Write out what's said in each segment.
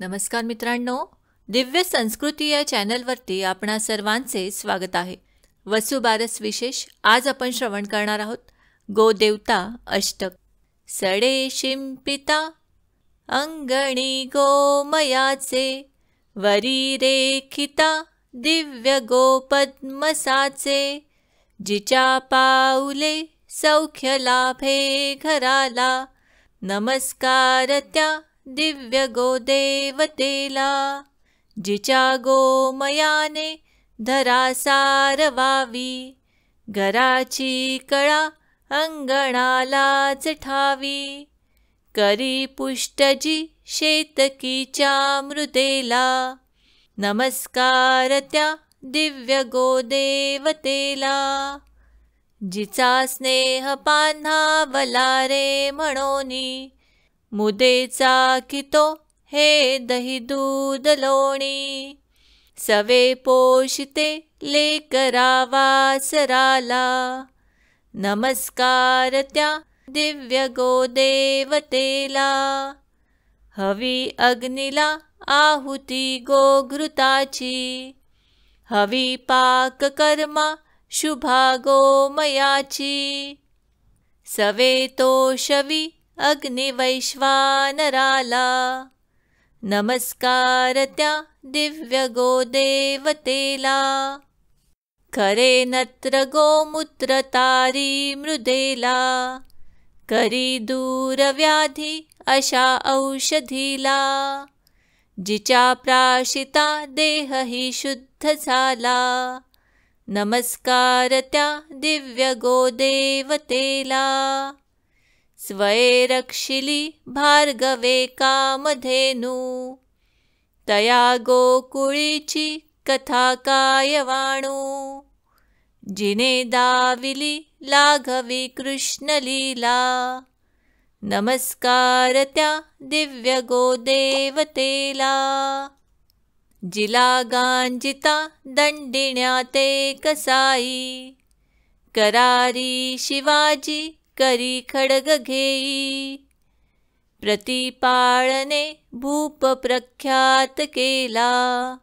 नमस्कार मित्रांनो, दिव्य संस्कृती या चॅनलवरती आपणा सर्वांचे स्वागत आहे. वसुबारस विशेष आज आपण श्रवण करणार आहोत. गोदेवता अष्टक. सडे शिंपिता अंगणी गोमयाचे, वरी रेखिता दिव्य गोपद्मसाचे, जिच्या पाऊले सौख्य लाभे घराला, नमस्कार त्या दिव्य गोदेवतेला. जिच्या गोमयाने धरा सारवावी, घराची कळा अंगणालाच ठावी. करी पुष्टजी शेतकीच्या मृदेला, नमस्कार त्या दिव्य गोदेवतेला. जिचा स्नेह पान्हावला रे म्हणोनी, मुदेचा कितो हे दही दूध लोणी. सवे पोषिते लेकरा वासराला, नमस्कार त्या दिव्य गोदेवतेला. हवी अग्नीला आहुती गोघृताची, हवी पाक कर्मा शुभा गोमयाची. सवे तोषवी अग्निवैश्वानराला, नमस्कार त्या दिव्य गोदेवतेला. खरे नत्र गोमूत्र तारी मृदेला, करी दूर व्याधी अशा औषधीला. जिच्या प्राशिता देहही शुद्ध झाला, नमस्कार त्या दिव्य गोदेवतेला. स्वये रक्षिली भार्गवे कामधेनू, तया गोकुळीची कथा कायवाणू. जिने दाविली लाघवी कृष्णलीला, नमस्कार त्या दिव्य गोदेवतेला. जिला गांजिता दंडिण्या ते कसाई, करारी शिवाजी करी खड्ग घेई. प्रतिपाळने भूप प्रख्यात केला,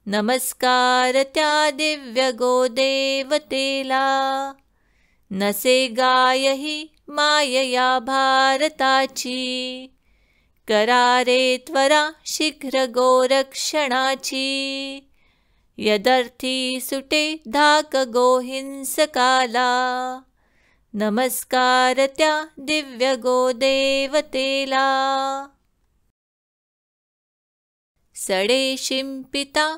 नमस्कार त्या दिव्य गोदेवतेला. नसे गायही मायया भारताची, करारे त्वरा शीघ्र गोरक्षणाची. यदर्थी सुटे धाक गोहिंसकाला, नमस्कार त्या दिव्य गोदेवतेला. सडे शिंपिता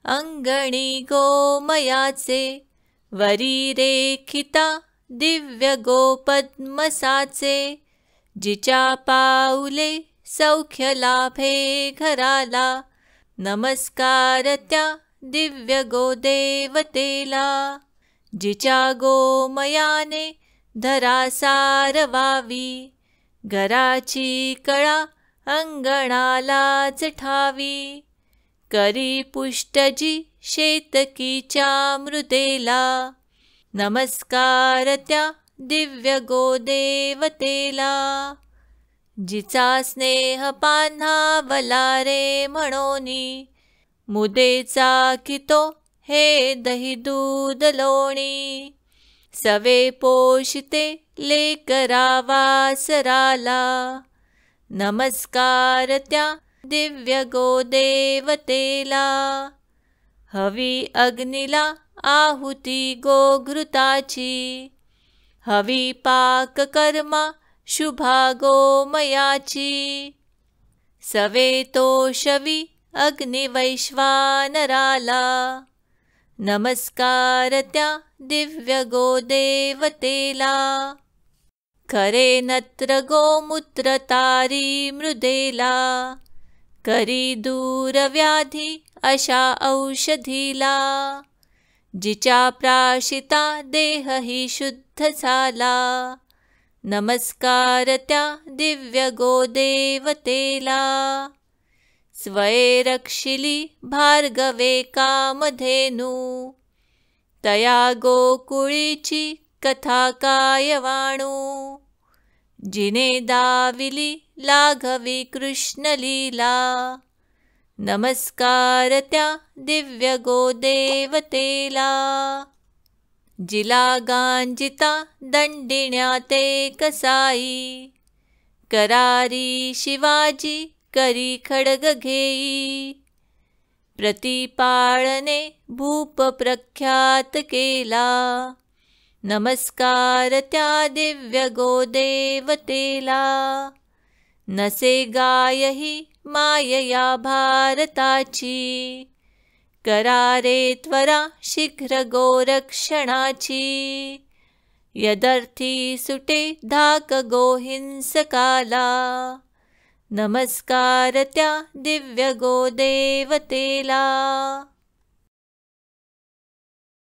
अंगणी गोमयाचे, वरी रेखिता दिव्य गोपद्मसाचे. जिच्या पाऊले सौख्य लाभे घराला, नमस्कार त्या दिव्य गोदेवतेला. जिच्या गोमयाने धरा सारवावी, घराची कळा अंगणालाच ठावी. करी पुष्टजी शेतकीच्या मृदेला, नमस्कार त्या दिव्य गोदेवतेला. जिचा स्नेह पान्हावला रे म्हणोनी, मुदेचा कितो हे दही दूध लोणी. सवे पोषिते लेकरा वासराला, नमस्कार त्या दिव्य गोदेवतेला. हवी अग्नीला आहुती गोघृताची, हवी पाक कर्मा शुभा गोमयाची. सवे तोषवी अग्निवैश्वानराला, नमस्कार त्या दिव्य गोदेवतेला. खरे नत्र गोमूत्र तारी मृदेला, करी दूर व्याधी अशा औषधीला. जिच्या प्राशिता देहही शुद्ध झाला, नमस्कार त्या दिव्य गोदेवतेला. स्वये रक्षिली भार्गवे कामधेनू, तया गोकुळीची कथा कायवाणू. जिने दाविली लाघवी कृष्ण लीला. नमस्कार त्या दिव्य गोदेवतेला. जिला गांजिता दंडिण्या ते कसाई. करारी शिवाजी करी खड्ग घेई. प्रतिपाळने भूप प्रख्यात केला. नमस्कार त्या दिव्य गोदेवतेला. नसे गायही मायया भारताची. करारे त्वरा शीघ्र गोरक्षणाची. यदर्थी सुटे धाक गोहिंसकाला. नमस्कार त्या दिव्य गोदेवतेला.